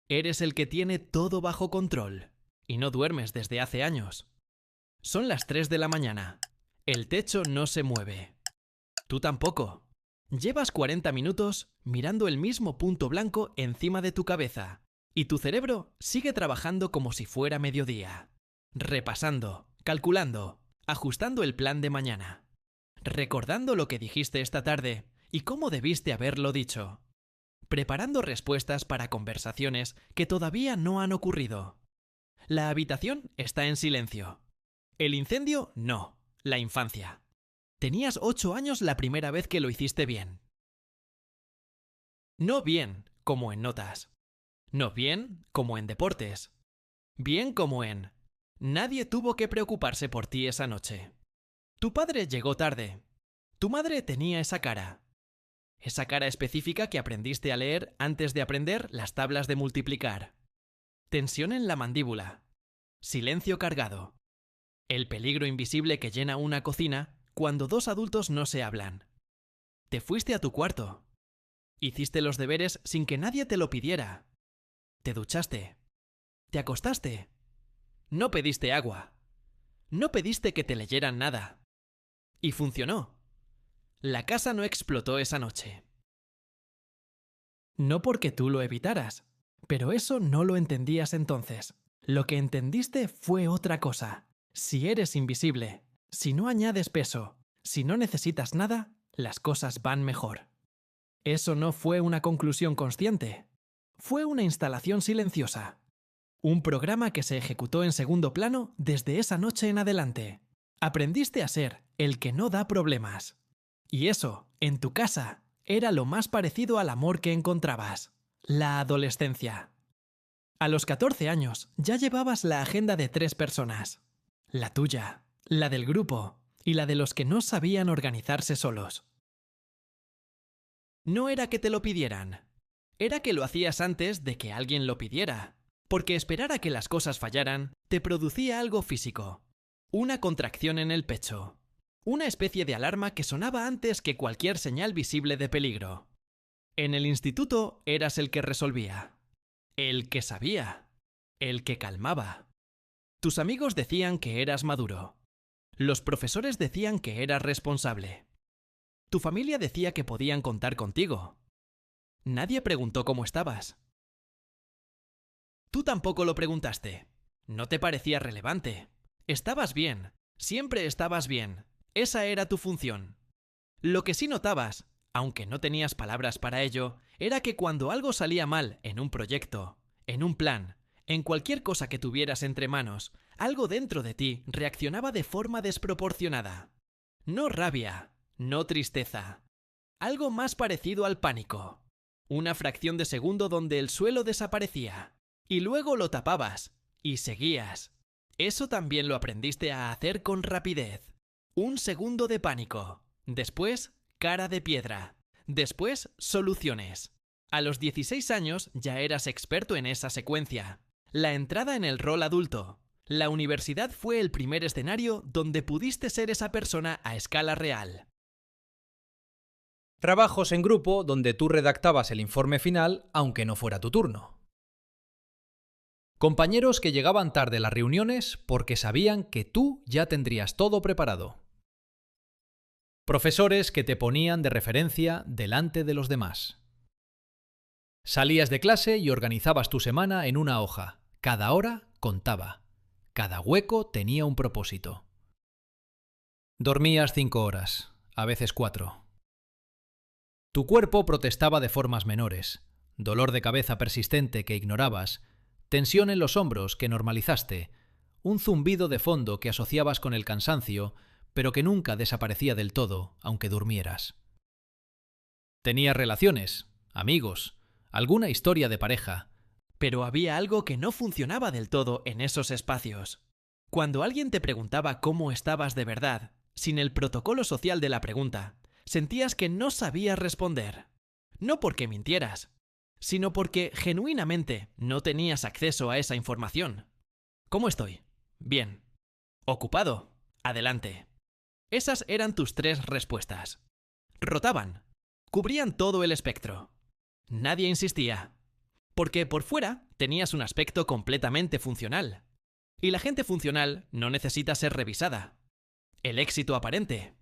Eres el que tiene todo bajo control y no duermes desde hace años. Son las 3 de la mañana. El techo no se mueve. Tú tampoco. Llevas 40 minutos mirando el mismo punto blanco encima de tu cabeza y tu cerebro sigue trabajando como si fuera mediodía. Repasando, calculando, ajustando el plan de mañana. Recordando lo que dijiste esta tarde y cómo debiste haberlo dicho. Preparando respuestas para conversaciones que todavía no han ocurrido. La habitación está en silencio. El incendio, no. La infancia. Tenías 8 años la primera vez que lo hiciste bien. No bien, como en notas. No bien, como en deportes. Bien como en... Nadie tuvo que preocuparse por ti esa noche. Tu padre llegó tarde. Tu madre tenía esa cara. Esa cara específica que aprendiste a leer antes de aprender las tablas de multiplicar. Tensión en la mandíbula. Silencio cargado. El peligro invisible que llena una cocina cuando dos adultos no se hablan. Te fuiste a tu cuarto. Hiciste los deberes sin que nadie te lo pidiera. Te duchaste. Te acostaste. No pediste agua. No pediste que te leyeran nada. Y funcionó. La casa no explotó esa noche. No porque tú lo evitaras, pero eso no lo entendías entonces. Lo que entendiste fue otra cosa. Si eres invisible, si no añades peso, si no necesitas nada, las cosas van mejor. Eso no fue una conclusión consciente. Fue una instalación silenciosa. Un programa que se ejecutó en segundo plano desde esa noche en adelante. Aprendiste a ser el que no da problemas. Y eso, en tu casa, era lo más parecido al amor que encontrabas. La adolescencia. A los 14 años ya llevabas la agenda de 3 personas. La tuya, la del grupo y la de los que no sabían organizarse solos. No era que te lo pidieran. Era que lo hacías antes de que alguien lo pidiera. Porque esperar a que las cosas fallaran te producía algo físico. Una contracción en el pecho. Una especie de alarma que sonaba antes que cualquier señal visible de peligro. En el instituto eras el que resolvía. El que sabía. El que calmaba. Tus amigos decían que eras maduro. Los profesores decían que eras responsable. Tu familia decía que podían contar contigo. Nadie preguntó cómo estabas. Tú tampoco lo preguntaste. No te parecía relevante. Estabas bien. Siempre estabas bien. Esa era tu función. Lo que sí notabas, aunque no tenías palabras para ello, era que cuando algo salía mal en un proyecto, en un plan, en cualquier cosa que tuvieras entre manos, algo dentro de ti reaccionaba de forma desproporcionada. No rabia, no tristeza. Algo más parecido al pánico. Una fracción de segundo donde el suelo desaparecía. Y luego lo tapabas. Y seguías. Eso también lo aprendiste a hacer con rapidez. Un segundo de pánico. Después, cara de piedra. Después, soluciones. A los 16 años ya eras experto en esa secuencia. La entrada en el rol adulto. La universidad fue el primer escenario donde pudiste ser esa persona a escala real. Trabajos en grupo donde tú redactabas el informe final aunque no fuera tu turno. Compañeros que llegaban tarde a las reuniones porque sabían que tú ya tendrías todo preparado. Profesores que te ponían de referencia delante de los demás. Salías de clase y organizabas tu semana en una hoja. Cada hora contaba. Cada hueco tenía un propósito. Dormías 5 horas, a veces 4. Tu cuerpo protestaba de formas menores. Dolor de cabeza persistente que ignorabas, tensión en los hombros que normalizaste, un zumbido de fondo que asociabas con el cansancio, pero que nunca desaparecía del todo, aunque durmieras. Tenías relaciones, amigos, alguna historia de pareja. Pero había algo que no funcionaba del todo en esos espacios. Cuando alguien te preguntaba cómo estabas de verdad, sin el protocolo social de la pregunta, sentías que no sabías responder. No porque mintieras, sino porque genuinamente no tenías acceso a esa información. ¿Cómo estoy? Bien. ¿Ocupado? Adelante. Esas eran tus 3 respuestas. Rotaban. Cubrían todo el espectro. Nadie insistía. Porque por fuera tenías un aspecto completamente funcional. Y la gente funcional no necesita ser revisada. El éxito aparente.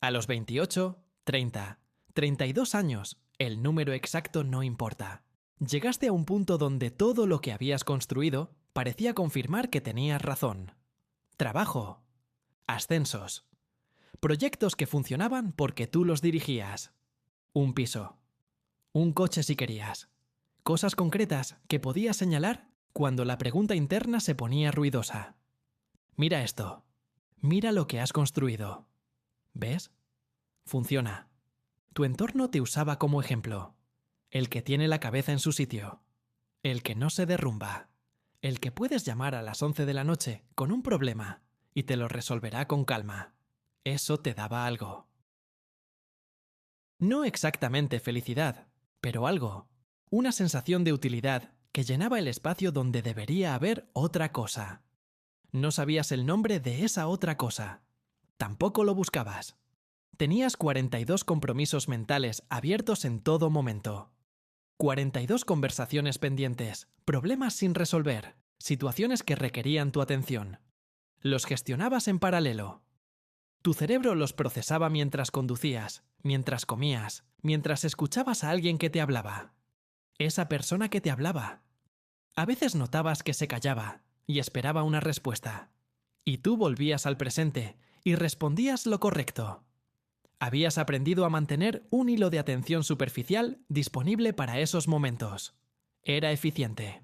A los 28, 30, 32 años, el número exacto no importa. Llegaste a un punto donde todo lo que habías construido parecía confirmar que tenías razón. Trabajo. Ascensos. Proyectos que funcionaban porque tú los dirigías. Un piso. Un coche si querías. Cosas concretas que podías señalar cuando la pregunta interna se ponía ruidosa. Mira esto. Mira lo que has construido. ¿Ves? Funciona. Tu entorno te usaba como ejemplo. El que tiene la cabeza en su sitio. El que no se derrumba. El que puedes llamar a las 11 de la noche con un problema y te lo resolverá con calma. Eso te daba algo. No exactamente felicidad, pero algo. Una sensación de utilidad que llenaba el espacio donde debería haber otra cosa. No sabías el nombre de esa otra cosa. Tampoco lo buscabas. Tenías 42 compromisos mentales abiertos en todo momento. 42 conversaciones pendientes, problemas sin resolver, situaciones que requerían tu atención. Los gestionabas en paralelo. Tu cerebro los procesaba mientras conducías, mientras comías, mientras escuchabas a alguien que te hablaba. Esa persona que te hablaba. A veces notabas que se callaba y esperaba una respuesta. Y tú volvías al presente y respondías lo correcto. Habías aprendido a mantener un hilo de atención superficial disponible para esos momentos. Era eficiente.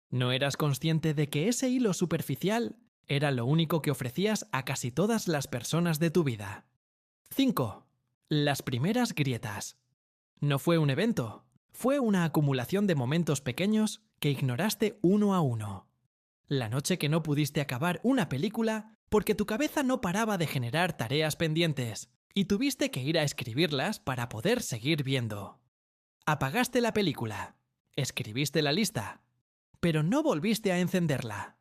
No eras consciente de que ese hilo superficial era lo único que ofrecías a casi todas las personas de tu vida. 5. Las primeras grietas. No fue un evento, fue una acumulación de momentos pequeños que ignoraste uno a uno. La noche que no pudiste acabar una película porque tu cabeza no paraba de generar tareas pendientes y tuviste que ir a escribirlas para poder seguir viendo. Apagaste la película, escribiste la lista, pero no volviste a encenderla.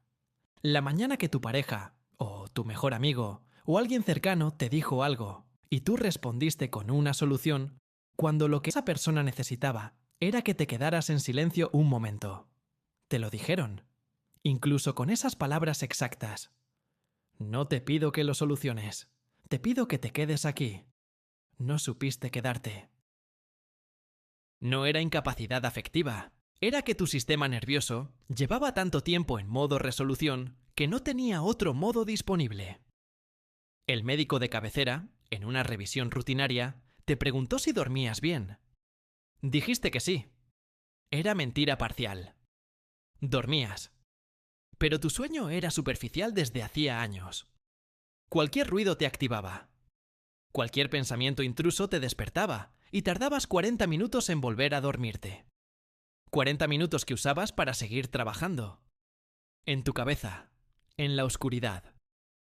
La mañana que tu pareja, o tu mejor amigo, o alguien cercano te dijo algo y tú respondiste con una solución, cuando lo que esa persona necesitaba era que te quedaras en silencio un momento. Te lo dijeron, incluso con esas palabras exactas. No te pido que lo soluciones, te pido que te quedes aquí. No supiste quedarte. No era incapacidad afectiva, era que tu sistema nervioso llevaba tanto tiempo en modo resolución que no tenía otro modo disponible. El médico de cabecera, en una revisión rutinaria, te preguntó si dormías bien. Dijiste que sí. Era mentira parcial. Dormías. Pero tu sueño era superficial desde hacía años. Cualquier ruido te activaba. Cualquier pensamiento intruso te despertaba y tardabas 40 minutos en volver a dormirte. 40 minutos que usabas para seguir trabajando. En tu cabeza, en la oscuridad.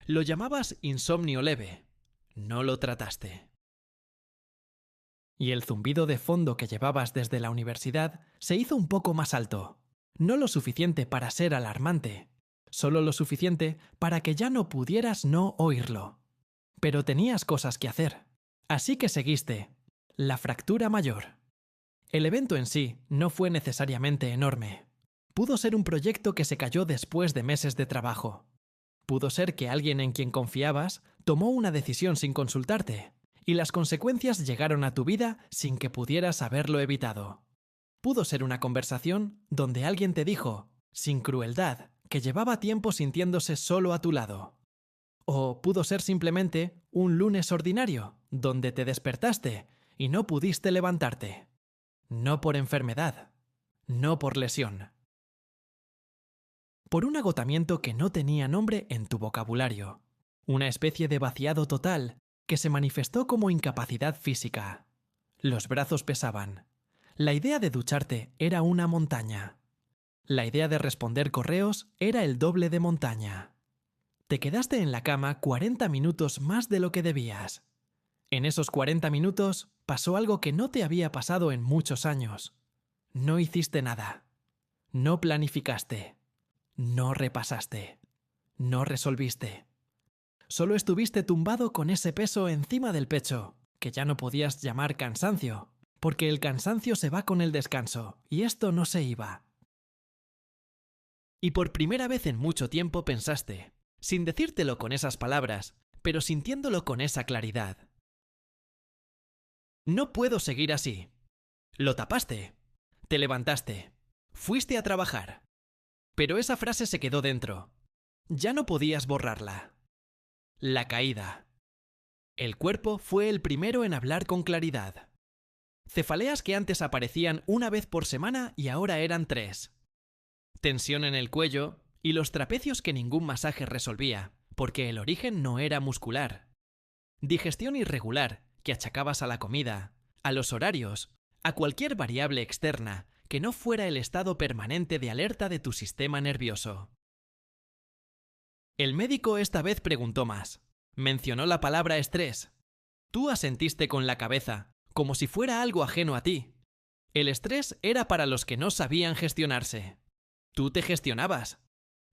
Lo llamabas insomnio leve. No lo trataste. Y el zumbido de fondo que llevabas desde la universidad se hizo un poco más alto. No lo suficiente para ser alarmante, solo lo suficiente para que ya no pudieras no oírlo. Pero tenías cosas que hacer, así que seguiste. La fractura mayor. El evento en sí no fue necesariamente enorme. Pudo ser un proyecto que se cayó después de meses de trabajo. Pudo ser que alguien en quien confiabas tomó una decisión sin consultarte, y las consecuencias llegaron a tu vida sin que pudieras haberlo evitado. Pudo ser una conversación donde alguien te dijo, sin crueldad, que llevaba tiempo sintiéndose solo a tu lado. O pudo ser simplemente un lunes ordinario, donde te despertaste y no pudiste levantarte. No por enfermedad, no por lesión. Por un agotamiento que no tenía nombre en tu vocabulario. Una especie de vaciado total que se manifestó como incapacidad física. Los brazos pesaban. La idea de ducharte era una montaña. La idea de responder correos era el doble de montaña. Te quedaste en la cama 40 minutos más de lo que debías. En esos 40 minutos pasó algo que no te había pasado en muchos años. No hiciste nada. No planificaste. No repasaste. No resolviste. Solo estuviste tumbado con ese peso encima del pecho, que ya no podías llamar cansancio, porque el cansancio se va con el descanso, y esto no se iba. Y por primera vez en mucho tiempo pensaste, sin decírtelo con esas palabras, pero sintiéndolo con esa claridad: no puedo seguir así. Lo tapaste. Te levantaste. Fuiste a trabajar. Pero esa frase se quedó dentro. Ya no podías borrarla. La caída. El cuerpo fue el primero en hablar con claridad. Cefaleas que antes aparecían una vez por semana y ahora eran 3. Tensión en el cuello y los trapecios que ningún masaje resolvía, porque el origen no era muscular. Digestión irregular que achacabas a la comida, a los horarios, a cualquier variable externa que no fuera el estado permanente de alerta de tu sistema nervioso. El médico esta vez preguntó más. Mencionó la palabra estrés. Tú asentiste con la cabeza, como si fuera algo ajeno a ti. El estrés era para los que no sabían gestionarse. Tú te gestionabas.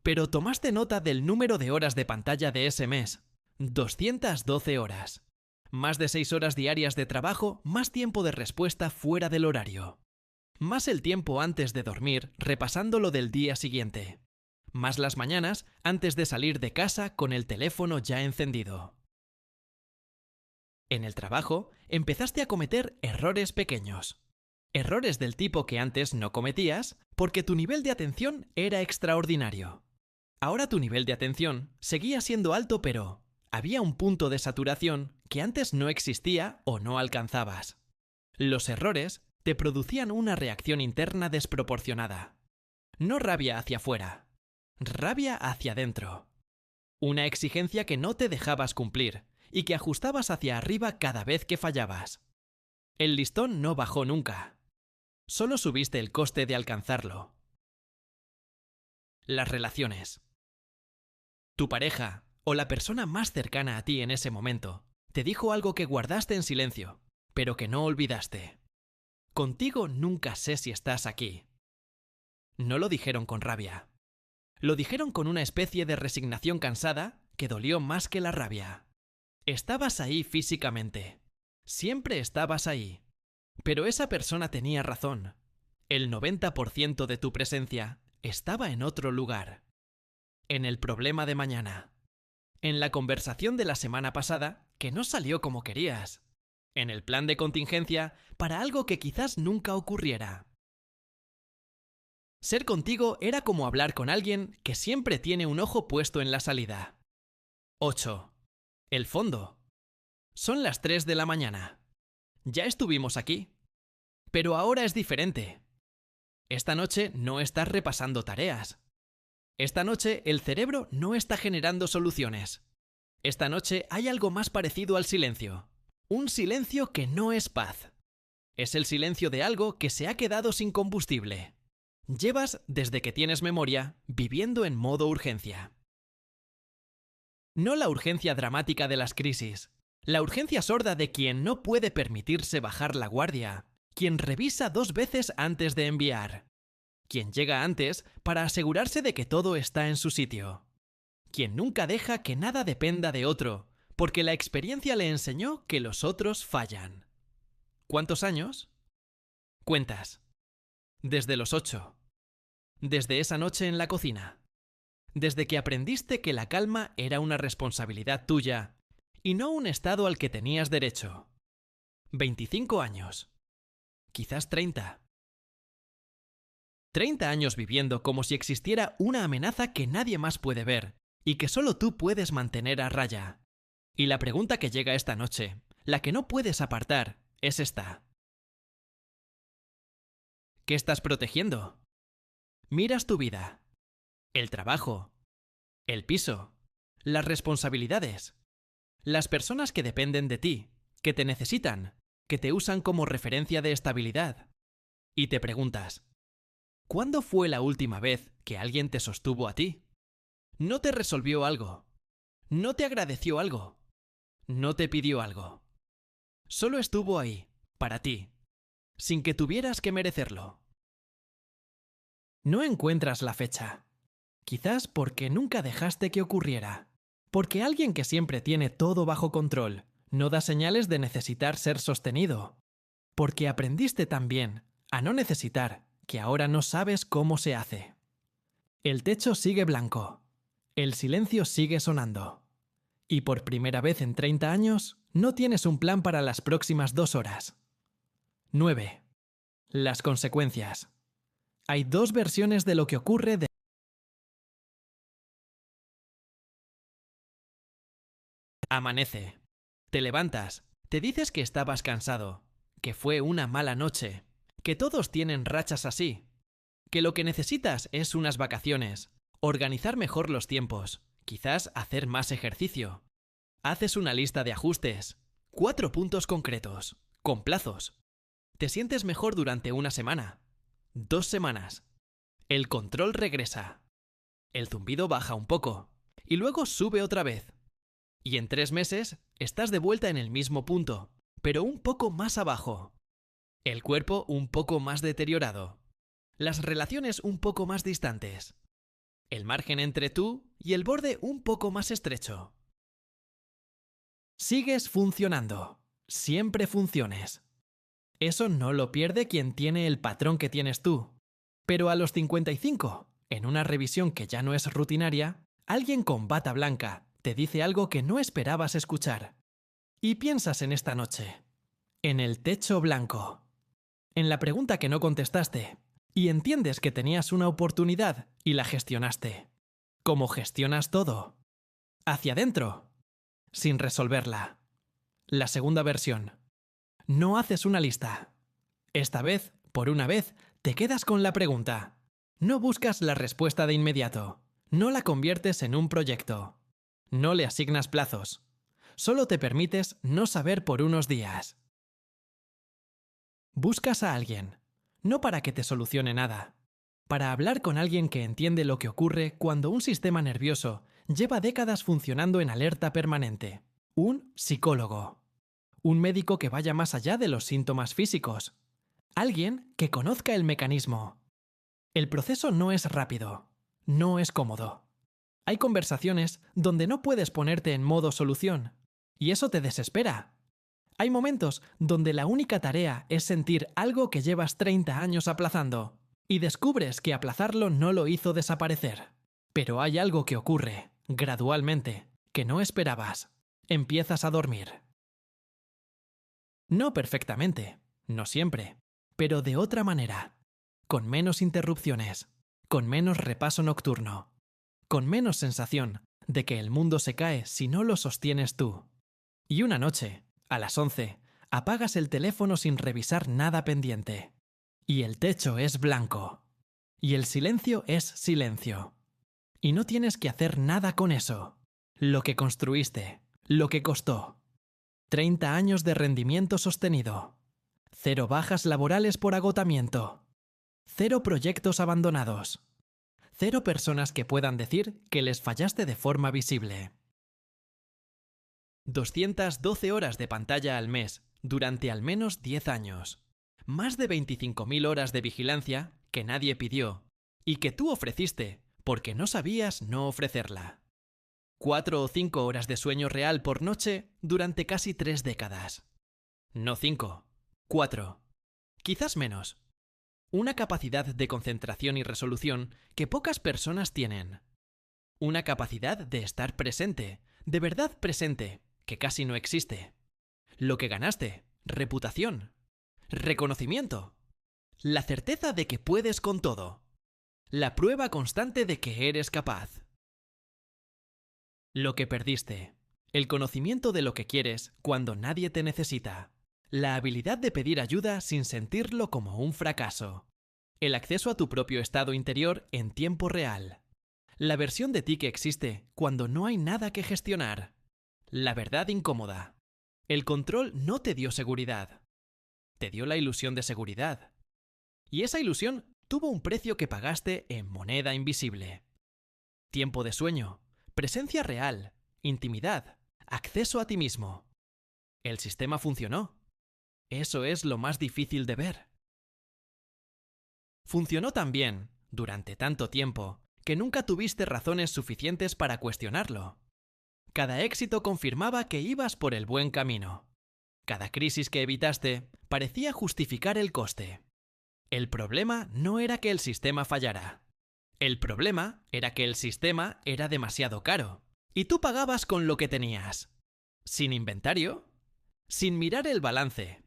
Pero tomaste nota del número de horas de pantalla de ese mes. 212 horas. Más de 6 horas diarias de trabajo, más tiempo de respuesta fuera del horario. Más el tiempo antes de dormir repasando lo del día siguiente. Más las mañanas antes de salir de casa con el teléfono ya encendido. En el trabajo empezaste a cometer errores pequeños. Errores del tipo que antes no cometías porque tu nivel de atención era extraordinario. Ahora tu nivel de atención seguía siendo alto, pero había un punto de saturación que antes no existía o no alcanzabas. Los errores te producían una reacción interna desproporcionada. No rabia hacia afuera, rabia hacia adentro. Una exigencia que no te dejabas cumplir y que ajustabas hacia arriba cada vez que fallabas. El listón no bajó nunca. Solo subiste el coste de alcanzarlo. Las relaciones. Tu pareja o la persona más cercana a ti en ese momento te dijo algo que guardaste en silencio, pero que no olvidaste. Contigo nunca sé si estás aquí. No lo dijeron con rabia. Lo dijeron con una especie de resignación cansada que dolió más que la rabia. Estabas ahí físicamente. Siempre estabas ahí. Pero esa persona tenía razón. El 90% de tu presencia estaba en otro lugar. En el problema de mañana. En la conversación de la semana pasada que no salió como querías. En el plan de contingencia para algo que quizás nunca ocurriera. Ser contigo era como hablar con alguien que siempre tiene un ojo puesto en la salida. 8. El fondo. Son las 3 de la mañana. Ya estuvimos aquí. Pero ahora es diferente. Esta noche no estás repasando tareas. Esta noche el cerebro no está generando soluciones. Esta noche hay algo más parecido al silencio. Un silencio que no es paz. Es el silencio de algo que se ha quedado sin combustible. Llevas, desde que tienes memoria, viviendo en modo urgencia. No la urgencia dramática de las crisis. La urgencia sorda de quien no puede permitirse bajar la guardia. Quien revisa 2 veces antes de enviar. Quien llega antes para asegurarse de que todo está en su sitio. Quien nunca deja que nada dependa de otro, porque la experiencia le enseñó que los otros fallan. ¿Cuántos años? Cuentas. Desde los 8. Desde esa noche en la cocina. Desde que aprendiste que la calma era una responsabilidad tuya y no un estado al que tenías derecho. 25 años. Quizás 30. 30 años viviendo como si existiera una amenaza que nadie más puede ver y que solo tú puedes mantener a raya. Y la pregunta que llega esta noche, la que no puedes apartar, es esta. ¿Qué estás protegiendo? Miras tu vida, el trabajo, el piso, las responsabilidades, las personas que dependen de ti, que te necesitan, que te usan como referencia de estabilidad. Y te preguntas, ¿cuándo fue la última vez que alguien te sostuvo a ti? No te resolvió algo, no te agradeció algo, no te pidió algo. Solo estuvo ahí, para ti, sin que tuvieras que merecerlo. No encuentras la fecha. Quizás porque nunca dejaste que ocurriera. Porque alguien que siempre tiene todo bajo control no da señales de necesitar ser sostenido. porque aprendiste también a no necesitar que ahora no sabes cómo se hace. El techo sigue blanco. El silencio sigue sonando. Y por primera vez en 30 años, no tienes un plan para las próximas 2 horas. 9. Las consecuencias. Hay 2 versiones de lo que ocurre de... Amanece. Te levantas. Te dices que estabas cansado, que fue una mala noche, que todos tienen rachas así, que lo que necesitas es unas vacaciones, organizar mejor los tiempos, quizás hacer más ejercicio. Haces una lista de ajustes, 4 puntos concretos, con plazos. Te sientes mejor durante una semana, 2 semanas. El control regresa. El zumbido baja un poco, y luego sube otra vez. Y en 3 meses estás de vuelta en el mismo punto, pero un poco más abajo. El cuerpo un poco más deteriorado. Las relaciones un poco más distantes. El margen entre tú y el borde un poco más estrecho. Sigues funcionando. Siempre funciones. Eso no lo pierde quien tiene el patrón que tienes tú. Pero a los 55, en una revisión que ya no es rutinaria, alguien con bata blanca te dice algo que no esperabas escuchar. Y piensas en esta noche. En el techo blanco. En la pregunta que no contestaste. Y entiendes que tenías una oportunidad y la gestionaste. ¿Cómo gestionas todo? Hacia adentro. Sin resolverla. La segunda versión. No haces una lista. Esta vez, por una vez, te quedas con la pregunta. No buscas la respuesta de inmediato. No la conviertes en un proyecto. No le asignas plazos. Solo te permites no saber por unos días. Buscas a alguien, no para que te solucione nada, para hablar con alguien que entiende lo que ocurre cuando un sistema nervioso lleva décadas funcionando en alerta permanente. Un psicólogo. Un médico que vaya más allá de los síntomas físicos. Alguien que conozca el mecanismo. El proceso no es rápido, no es cómodo. Hay conversaciones donde no puedes ponerte en modo solución, y eso te desespera. Hay momentos donde la única tarea es sentir algo que llevas 30 años aplazando, y descubres que aplazarlo no lo hizo desaparecer. Pero hay algo que ocurre, gradualmente, que no esperabas. Empiezas a dormir. No perfectamente, no siempre, pero de otra manera, con menos interrupciones, con menos repaso nocturno, con menos sensación de que el mundo se cae si no lo sostienes tú. Y una noche, a las 11, apagas el teléfono sin revisar nada pendiente. Y el techo es blanco. Y el silencio es silencio. Y no tienes que hacer nada con eso. Lo que construiste, lo que costó. 30 años de rendimiento sostenido. 0 bajas laborales por agotamiento. 0 proyectos abandonados. 0 personas que puedan decir que les fallaste de forma visible. 212 horas de pantalla al mes durante al menos 10 años. Más de 25.000 horas de vigilancia que nadie pidió y que tú ofreciste porque no sabías no ofrecerla. 4 o 5 horas de sueño real por noche durante casi 3 décadas. No 5, 4. Quizás menos. Una capacidad de concentración y resolución que pocas personas tienen. Una capacidad de estar presente, de verdad presente, que casi no existe. Lo que ganaste, reputación, reconocimiento, la certeza de que puedes con todo, la prueba constante de que eres capaz. Lo que perdiste, el conocimiento de lo que quieres cuando nadie te necesita, la habilidad de pedir ayuda sin sentirlo como un fracaso, el acceso a tu propio estado interior en tiempo real, la versión de ti que existe cuando no hay nada que gestionar, la verdad incómoda. El control no te dio seguridad, te dio la ilusión de seguridad. Y esa ilusión tuvo un precio que pagaste en moneda invisible. Tiempo de sueño, presencia real, intimidad, acceso a ti mismo. El sistema funcionó. Eso es lo más difícil de ver. Funcionó tan bien, durante tanto tiempo, que nunca tuviste razones suficientes para cuestionarlo. Cada éxito confirmaba que ibas por el buen camino. Cada crisis que evitaste parecía justificar el coste. El problema no era que el sistema fallara. El problema era que el sistema era demasiado caro y tú pagabas con lo que tenías. Sin inventario, sin mirar el balance.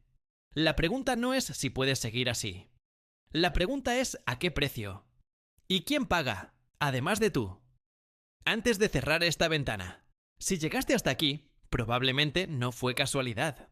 La pregunta no es si puedes seguir así. La pregunta es ¿a qué precio? ¿Y quién paga, además de tú? Antes de cerrar esta ventana, si llegaste hasta aquí, probablemente no fue casualidad.